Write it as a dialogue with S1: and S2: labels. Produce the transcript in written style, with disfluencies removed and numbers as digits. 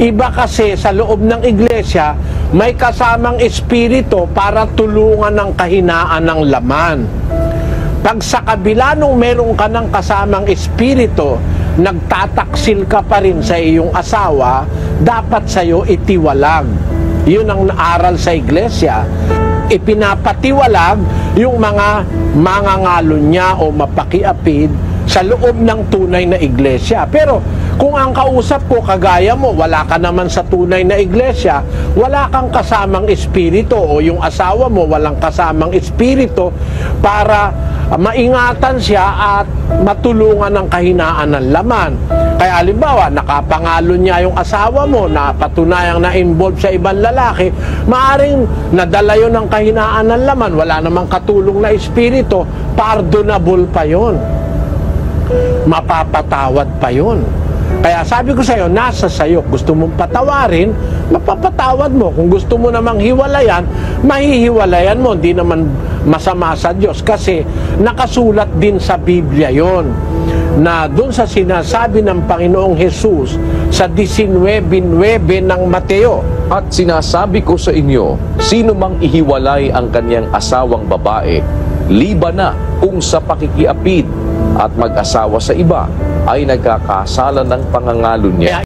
S1: Iba kasi sa loob ng iglesia, may kasamang espiritu para tulungan ng kahinaan ng laman. Pag sa kabila nung meron ka ng kasamang espiritu, nagtataksil ka pa rin sa iyong asawa, dapat sa'yo itiwalag. Yun ang naaral sa iglesia. Ipinapatiwalag yung mga mangangalo niya o mapakiapid sa loob ng tunay na iglesia. Pero kung ang kausap ko kagaya mo, wala ka naman sa tunay na iglesia, wala kang kasamang espiritu o yung asawa mo walang kasamang espiritu para maingatan siya at matulungan ng kahinaan ng laman. Kaya halimbawa, nakapangalo niya yung asawa mo na patunayang na-involve sa ibang lalaki, maaring nadala yun ng kahinaan ng laman, wala namang katulong na espiritu, pardonable pa yun. Mapapatawad pa yun. Kaya sabi ko sa'yo, nasa sa'yo. Gusto mong patawarin, mapapatawad mo. Kung gusto mo namang hiwalayan, mahihiwalayan mo. Hindi naman masama sa Diyos. Kasi nakasulat din sa Biblia yon na doon sa sinasabi ng Panginoong Jesus sa 19:9 ng Mateo.
S2: At sinasabi ko sa inyo, sino mang ihiwalay ang kanyang asawang babae, liban na kung sa pakikiapid at mag-asawa sa iba, ay nagkakasala ng pangangalo niya.